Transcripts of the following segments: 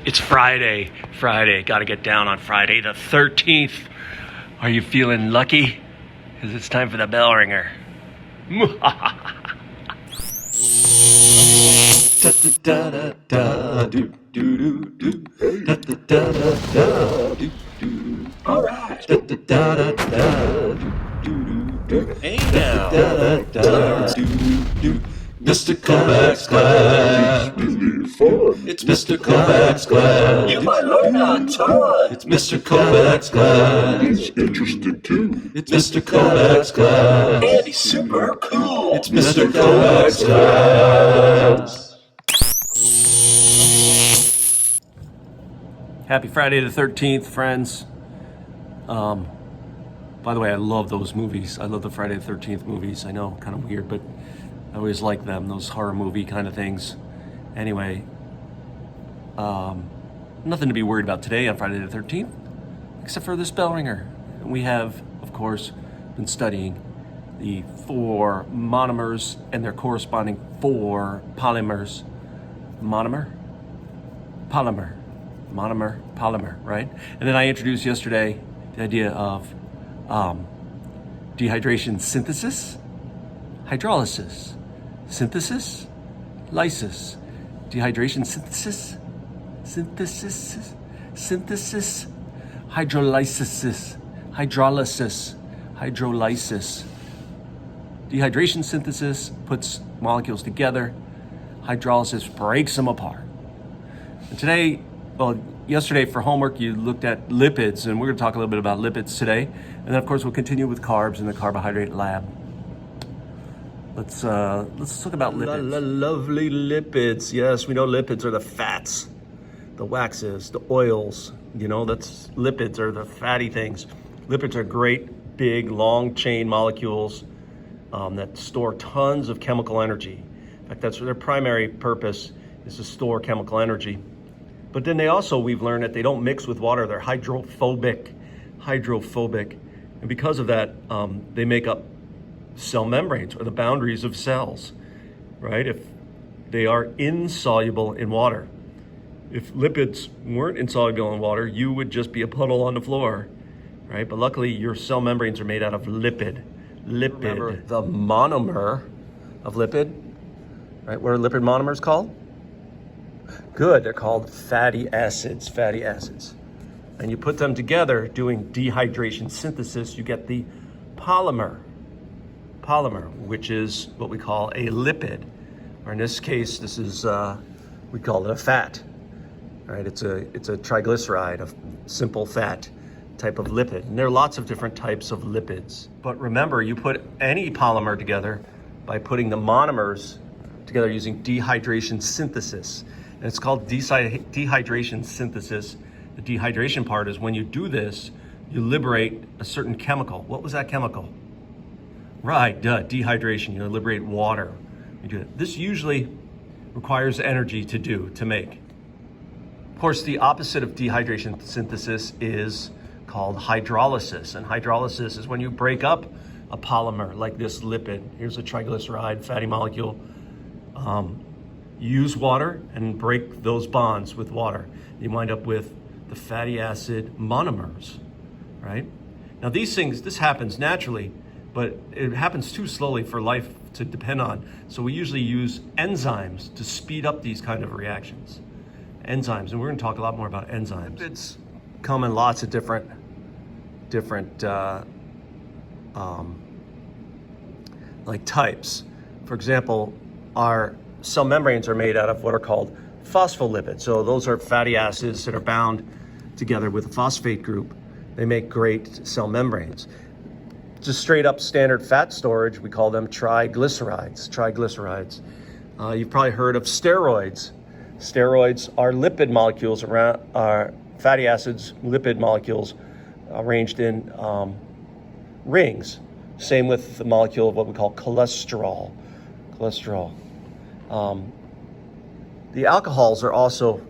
It's Friday. Gotta get down on Friday the 13th. Are you feeling lucky? Because it's time for the Bellringer. All right. Hey now. Mr. Kovacs class. It's Mr. Kovacs class. You might learn a ton. It's Mr. Kovacs class. He's interested too. It's Mr. Kovacs class. And he's super cool. It's Mr. Kovacs class. Happy Friday the 13th, friends. By the way, I love those movies. I love the Friday the 13th movies. I know, kind of weird, but I always like them, those horror movie kind of things. Anyway, nothing to be worried about today on Friday the 13th, except for this Bellringer. We have, of course, been studying the 4 monomers and their corresponding 4 polymers. Monomer, polymer, right? And then I introduced yesterday the idea of dehydration synthesis, hydrolysis, synthesis, lysis, dehydration synthesis, hydrolysis. Dehydration synthesis puts molecules together. Hydrolysis breaks them apart. And today, yesterday for homework, you looked at lipids, and we're going to talk a little bit about lipids today. And then, of course, we'll continue with carbs in the carbohydrate lab. Let's talk about lipids. Lovely lipids. Yes, we know lipids are the fats, the waxes, the oils. You know, that's lipids are the fatty things. Lipids are great, big, long chain molecules that store tons of chemical energy. In fact, that's their primary purpose is to store chemical energy. But then they also, we've learned that they don't mix with water. They're hydrophobic. And because of that, they make up cell membranes, or the boundaries of cells, right? If they are insoluble in water. If lipids weren't insoluble in water, you would just be a puddle on the floor, right? But luckily, your cell membranes are made out of lipid. Remember the monomer of lipid, right? What are lipid monomers called? Good, they're called fatty acids. And you put them together doing dehydration synthesis, you get the polymer, which is what we call a lipid. Or in this case, this is, we call it a fat, right? It's a triglyceride, a simple fat type of lipid. And there are lots of different types of lipids. But remember, you put any polymer together by putting the monomers together using dehydration synthesis. And it's called dehydration synthesis. The dehydration part is when you do this, you liberate a certain chemical. What was that chemical? Right, dehydration. You liberate water. You do it. This usually requires energy to make. Of course, the opposite of dehydration synthesis is called hydrolysis. And hydrolysis is when you break up a polymer like this lipid. Here's a triglyceride, fatty molecule. Use water and break those bonds with water. You wind up with the fatty acid monomers, right? Now this happens naturally, but it happens too slowly for life to depend on. So we usually use enzymes to speed up these kind of reactions. Enzymes, and we're going to talk a lot more about enzymes. Lipids come in lots of different like types. For example, our cell membranes are made out of what are called phospholipids. So those are fatty acids that are bound together with a phosphate group. They make great cell membranes. Just straight up standard fat storage, we call them triglycerides. You've probably heard of steroids. Steroids are lipid molecules are fatty acids, lipid molecules arranged in rings. Same with the molecule of what we call cholesterol. The alcohols are also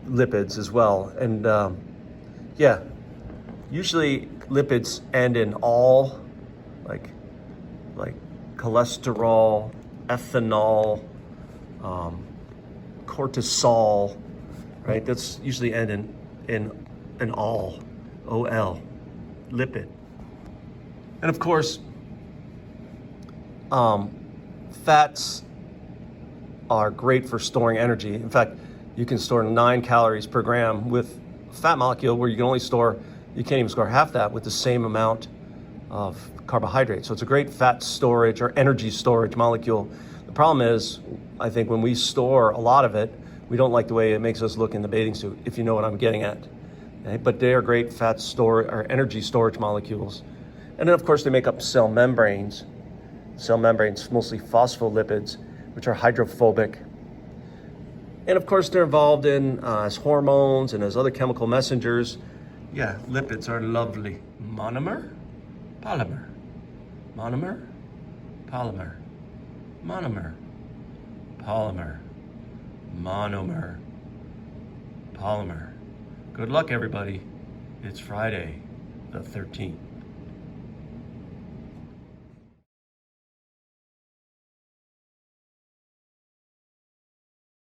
lipids as well. And usually lipids end in all, like cholesterol, ethanol, cortisol, right? That's usually end in an ol, O-L, lipid. And of course, fats are great for storing energy. In fact, you can store 9 calories per gram with a fat molecule where you can't even store half that with the same amount of carbohydrate. So it's a great fat storage or energy storage molecule. The problem is, I think when we store a lot of it, we don't like the way it makes us look in the bathing suit, if you know what I'm getting at. Okay? But they are great fat or energy storage molecules. And then of course they make up cell membranes. Cell membranes, mostly phospholipids, which are hydrophobic. And of course they're involved in as hormones and as other chemical messengers. Yeah, lipids are lovely. Monomer, polymer, monomer, polymer, monomer, polymer, monomer, polymer. Good luck, everybody. It's Friday the 13th.